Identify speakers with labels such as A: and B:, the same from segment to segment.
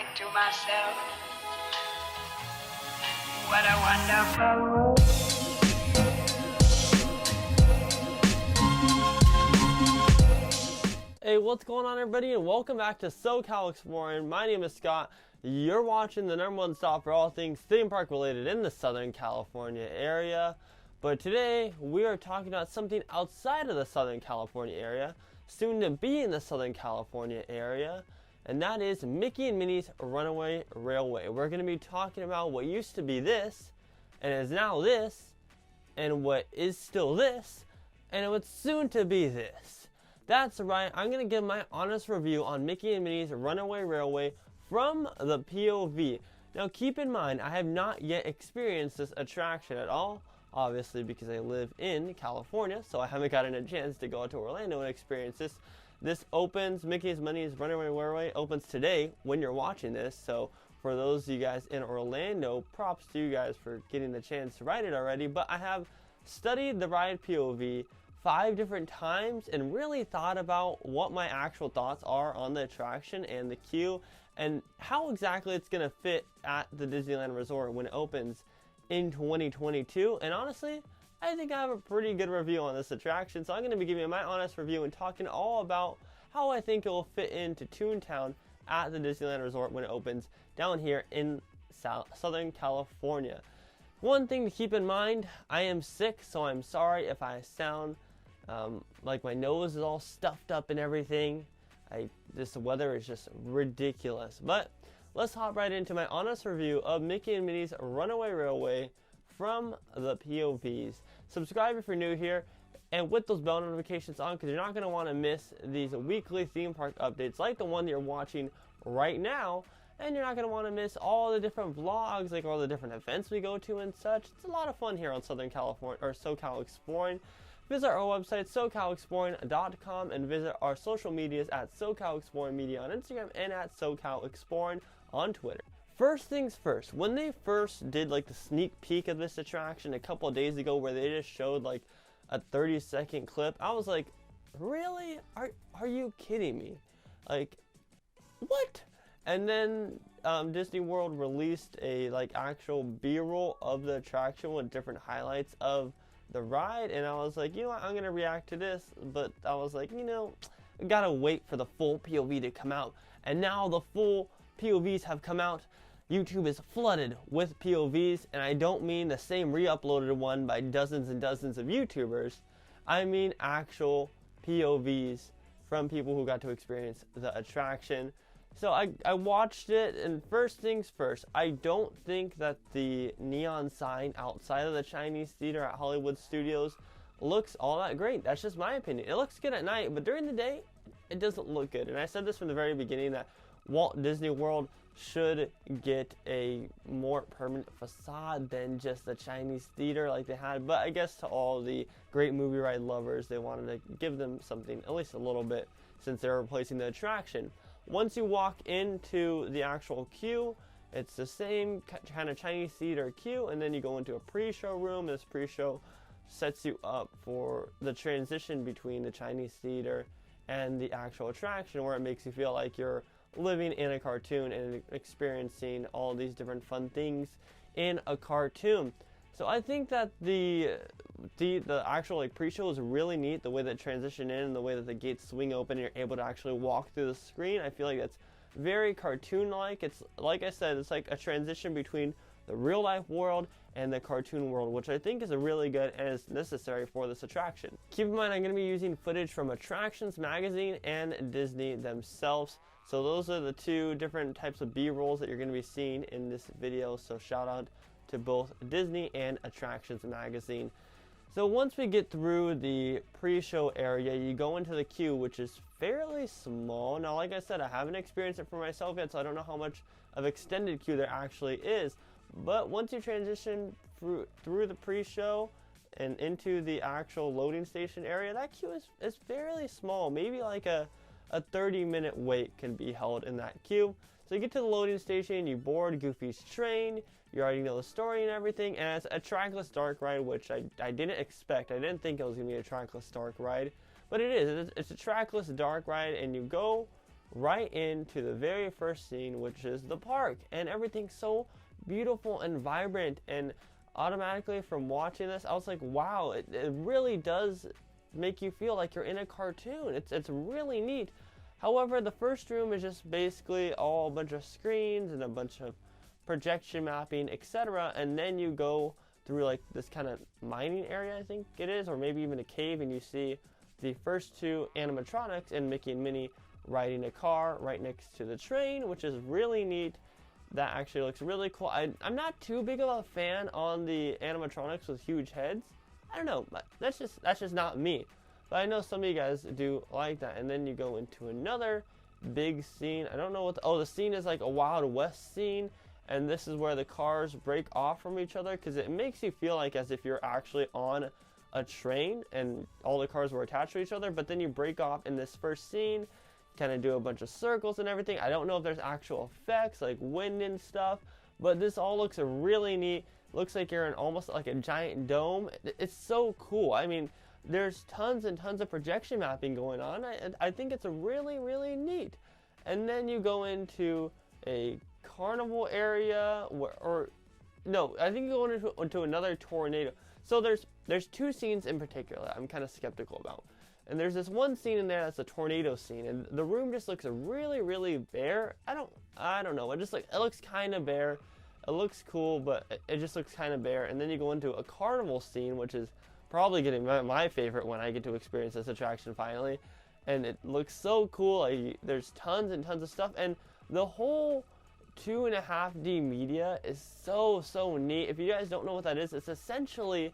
A: think to myself, what a wonderful world.
B: Hey, what's going on, everybody, and welcome back to SoCal Exploring. My name is Scott. You're watching the #1 stop for all things theme park related in the Southern California area. But today, we are talking about something outside of the Southern California area, soon to be in the Southern California area, and that is Mickey and Minnie's Runaway Railway. We're going to be talking about what used to be this, and is now this, and what is still this, and what's soon to be this. That's right, I'm going to give my honest review on Mickey and Minnie's Runaway Railway from the POV. Now keep in mind, I have not yet experienced this attraction at all, obviously because I live in California, so I haven't gotten a chance to go out to Orlando and experience this. This opens, Mickey's Minnie's Runaway Railway opens today when you're watching this, so for those of you guys in Orlando, props to you guys for getting the chance to ride it already, but I have studied the ride POV 5 different times and really thought about what my actual thoughts are on the attraction and the queue and how exactly it's going to fit at the Disneyland Resort when it opens in 2022. And honestly, I think I have a pretty good review on this attraction, so I'm going to be giving you my honest review and talking all about how I think it will fit into Toontown at the Disneyland Resort when it opens down here in Southern California. One thing to keep in mind, I am sick, so I'm sorry if I sound like my nose is all stuffed up and everything. This weather is just ridiculous. But let's hop right into my honest review of Mickey and Minnie's Runaway Railway from the POVs. Subscribe if you're new here, and with those bell notifications on, because you're not going to want to miss these weekly theme park updates like the one that you're watching right now. And you're not going to want to miss all the different vlogs, like all the different events we go to and such. It's a lot of fun here on Southern California, or SoCal Exploring. Visit our website, SoCalExploring.com, and visit our social medias at SoCal Exploring Media on Instagram and at SoCal Exploring on Twitter. First things first, when they first did like the sneak peek of this attraction a couple of days ago where they just showed like a 30-second clip, I was like, really? Are you kidding me? Like, what? And then Disney World released a like actual B-roll of the attraction with different highlights of the ride, and I was like, you know what, I'm gonna react to this, but I was like, you know, I gotta wait for the full POV to come out. And now the full POVs have come out. YouTube is flooded with POVs, and I don't mean the same re-uploaded one by dozens and dozens of YouTubers. I mean actual POVs from people who got to experience the attraction. So I watched it, and first things first, I don't think that the neon sign outside of the Chinese Theater at Hollywood Studios looks all that great. That's just my opinion. It looks good at night, but during the day, it doesn't look good. And I said this from the very beginning, that Walt Disney World should get a more permanent facade than just the Chinese Theater like they had. But I guess to all the great movie ride lovers, they wanted to give them something, at least a little bit, since they're replacing the attraction. Once you walk into the actual queue, it's the same kind of Chinese Theater queue, and then you go into a pre-show room. This pre-show sets you up for the transition between the Chinese Theater and the actual attraction, where it makes you feel like you're living in a cartoon and experiencing all these different fun things in a cartoon. So I think that the actual like pre-show is really neat, the way that transition in and the way that the gates swing open and you're able to actually walk through the screen. I feel like that's very cartoon-like. It's like I said, it's like a transition between the real life world and the cartoon world, which I think is a really good and is necessary for this attraction. Keep in mind, I'm going to be using footage from Attractions Magazine and Disney themselves. So those are the two different types of B-rolls that you're going to be seeing in this video. So shout out to both Disney and Attractions Magazine. So once we get through the pre-show area, you go into the queue, which is fairly small. Now, like I said, I haven't experienced it for myself yet, so I don't know how much of extended queue there actually is. But once you transition through the pre-show and into the actual loading station area, that queue is fairly small. Maybe like a 30-minute wait can be held in that queue. So you get to the loading station, you board Goofy's train, you already know the story and everything, and it's a trackless dark ride, which I didn't expect. I didn't think it was going to be a trackless dark ride, but it is. It's a trackless dark ride, and you go right into the very first scene, which is the park, and everything's so beautiful and vibrant. And automatically from watching this, I was like, wow, it really does make you feel like you're in a cartoon. It's really neat. However, the first room is just basically all a bunch of screens and a bunch of projection mapping, etc. And then you go through like this kind of mining area, I think it is, or maybe even a cave, and you see the first two animatronics and Mickey and Minnie riding a car right next to the train, which is really neat. That actually looks really cool. I'm not too big of a fan on the animatronics with huge heads. I don't know, but that's just not me. But I know some of you guys do like that. And then you go into another big scene. I don't know what the scene is like a Wild West scene, and this is where the cars break off from each other, because it makes you feel like as if you're actually on a train and all the cars were attached to each other. But then you break off in this first scene, kind of do a bunch of circles and everything. I don't know if there's actual effects like wind and stuff, but this all looks really neat. Looks like you're in almost like a giant dome. It's so cool. I mean, there's tons and tons of projection mapping going on. I think it's a really neat. And then you go into a carnival area I think you go into another tornado. So there's two scenes in particular I'm kind of skeptical about. And there's this one scene in there that's a tornado scene, and the room just looks really bare. I don't know. It looks kind of bare. It looks cool, but it just looks kind of bare. And then you go into a carnival scene, which is probably getting my favorite when I get to experience this attraction finally. And it looks so cool. There's tons and tons of stuff, and the whole 2.5D media is so neat. If you guys don't know what that is, it's essentially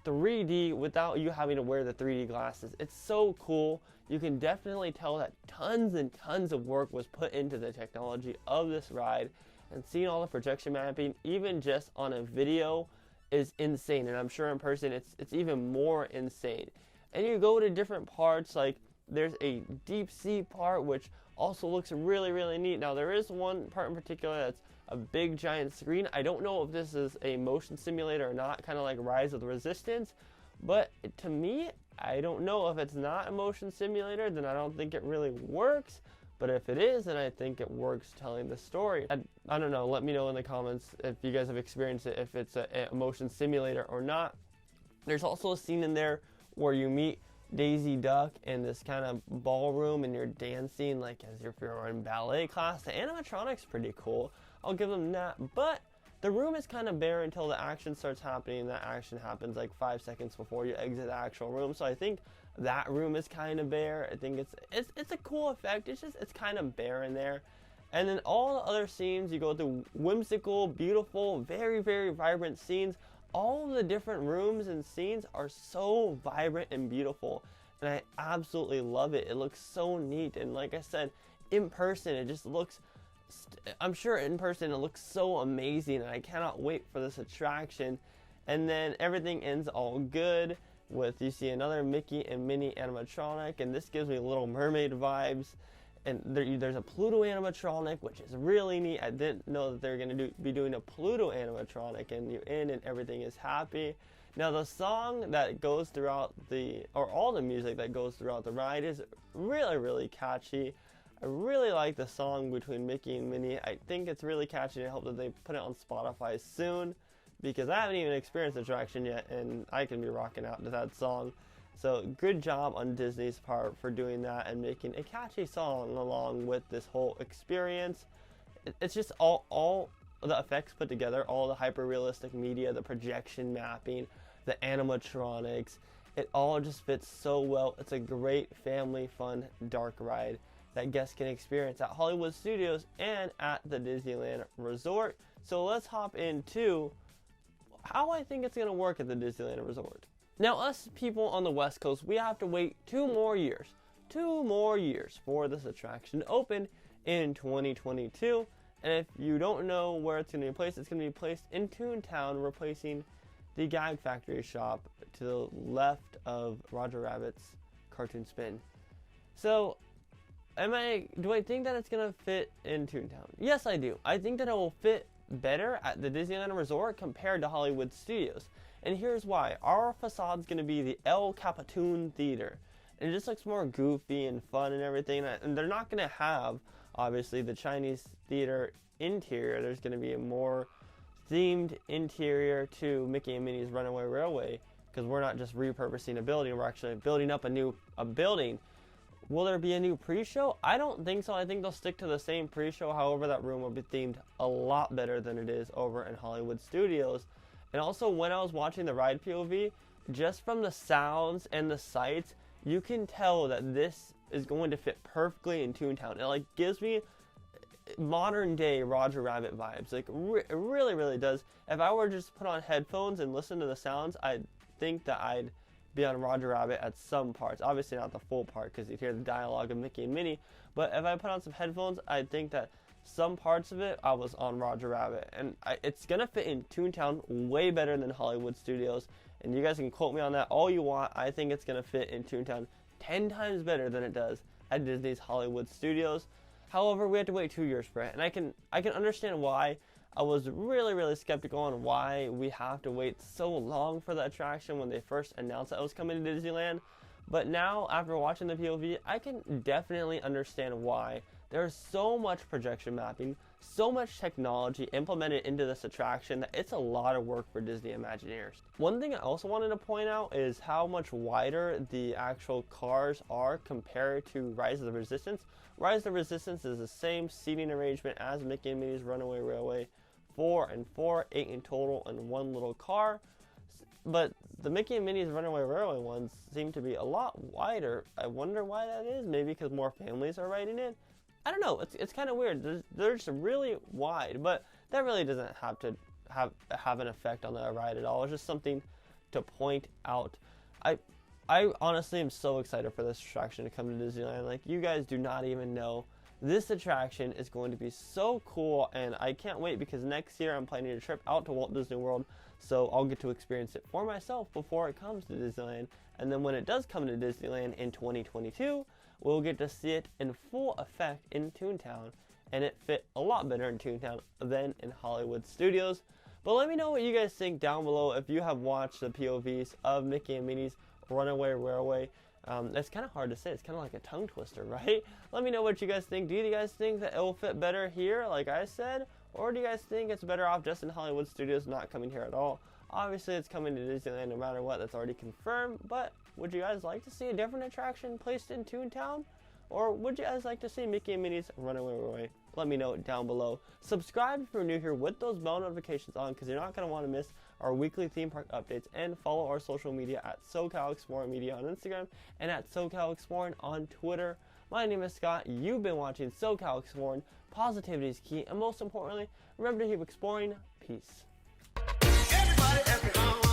B: 3D without you having to wear the 3D glasses. It's so cool. You can definitely tell that tons and tons of work was put into the technology of this ride, and seeing all the projection mapping even just on a video is insane, and I'm sure in person it's even more insane. And you go to different parts, like there's a deep sea part which also looks really neat. Now there is one part in particular that's a big giant screen. I don't know if this is a motion simulator or not, kind of like Rise of the Resistance, but to me, I don't know. If it's not a motion simulator, then I don't think it really works. But if it is, then I think it works telling the story. I don't know. Let me know in the comments if you guys have experienced it, if it's a motion simulator or not. There's also a scene in there where you meet Daisy Duck in this kind of ballroom, and you're dancing like as if you're in ballet class. The animatronic's pretty cool. I'll give them that. But the room is kind of bare until the action starts happening. That action happens like 5 seconds before you exit the actual room. So I think that room is kind of bare. I think it's a cool effect. It's kind of bare in there. And then all the other scenes, you go through whimsical, beautiful, very vibrant scenes. All of the different rooms and scenes are so vibrant and beautiful, and I absolutely love it. It looks so neat, and like I said, in person it just looks, I'm sure in person it looks so amazing, and I cannot wait for this attraction. And then everything ends all good with, you see another Mickey and Minnie animatronic, and this gives me Little Mermaid vibes. And there's a Pluto animatronic, which is really neat. I didn't know that they're going to be doing a Pluto animatronic, and you're in and everything is happy. Now the song that goes throughout all the music that goes throughout the ride is really catchy. I really like the song between Mickey and Minnie. I think it's really catchy, and I hope that they put it on Spotify soon, because I haven't even experienced the attraction yet, and I can be rocking out to that song. So good job on Disney's part for doing that and making a catchy song along with this whole experience. It's just all the effects put together, all the hyper-realistic media, the projection mapping, the animatronics. It all just fits so well. It's a great family fun dark ride that guests can experience at Hollywood Studios and at the Disneyland Resort. So let's hop into how I think it's going to work at the Disneyland Resort. Now, us people on the West Coast, we have to wait 2 more years for this attraction to open in 2022. And if you don't know where it's going to be placed, it's going to be placed in Toontown, replacing the Gag Factory shop to the left of Roger Rabbit's Cartoon Spin. So, do I think that it's going to fit in Toontown? Yes, I do. I think that it will fit better at the Disneyland Resort compared to Hollywood Studios. And here's why. Our facade's going to be the El Capitan Theater. and it just looks more goofy and fun and everything. And they're not going to have, obviously, the Chinese theater interior. There's going to be a more themed interior to Mickey and Minnie's Runaway Railway, because we're not just repurposing a building, we're actually building up a building. Will there be a new pre-show? I don't think so. I think they'll stick to the same pre-show. However, that room will be themed a lot better than it is over in Hollywood Studios. And also, when I was watching the ride POV, just from the sounds and the sights, you can tell that this is going to fit perfectly in Toontown. It like gives me modern day Roger Rabbit vibes. Like it really, really does. If I were to just put on headphones and listen to the sounds, I think that I'd be on Roger Rabbit at some parts. Obviously not the full part, because you'd hear the dialogue of Mickey and Minnie. But if I put on some headphones, I think that some parts of it I was on Roger Rabbit. And it's gonna fit in Toontown way better than Hollywood Studios. And you guys can quote me on that all you want. I think it's gonna fit in Toontown 10 times better than it does at Disney's Hollywood Studios. However, we have to wait 2 years for it, and I can understand why. I was really skeptical on why we have to wait so long for the attraction when they first announced that it was coming to Disneyland. But now, after watching the POV, I can definitely understand why. There's so much projection mapping, so much technology implemented into this attraction that it's a lot of work for Disney Imagineers. One thing I also wanted to point out is how much wider the actual cars are compared to Rise of the Resistance. Rise of the Resistance is the same seating arrangement as Mickey and Minnie's Runaway Railway, 4 and 4, 8 in total in one little car. But the Mickey and Minnie's Runaway Railway ones seem to be a lot wider. I wonder why that is. Maybe because more families are riding it. I don't know. It's kind of weird. They're just really wide, but that really doesn't have to have an effect on the ride at all. It's just something to point out. I honestly am so excited for this attraction to come to Disneyland. Like, you guys do not even know. This attraction is going to be so cool, and I can't wait, because next year I'm planning a trip out to Walt Disney World, so I'll get to experience it for myself before it comes to Disneyland. And then when it does come to Disneyland in 2022, we'll get to see it in full effect in Toontown, and it fit a lot better in Toontown than in Hollywood Studios. But let me know what you guys think down below if you have watched the POVs of Mickey and Minnie's Runaway Railway. It's kind of hard to say. It's kind of like a tongue twister, right? Let me know what you guys think. Do you guys think that it will fit better here, like I said? Or do you guys think it's better off just in Hollywood Studios, not coming here at all? Obviously, it's coming to Disneyland no matter what. That's already confirmed. But would you guys like to see a different attraction placed in Toontown? Or would you guys like to see Mickey and Minnie's Runaway Railway? Let me know down below. Subscribe if you're new here with those bell notifications on, because you're not going to want to miss our weekly theme park updates. And follow our social media at SoCalExploring Media on Instagram and at SoCalExploring on Twitter. My name is Scott. You've been watching SoCal Exploring. Positivity is key, and most importantly, remember to keep exploring. Peace.
C: Everybody at home.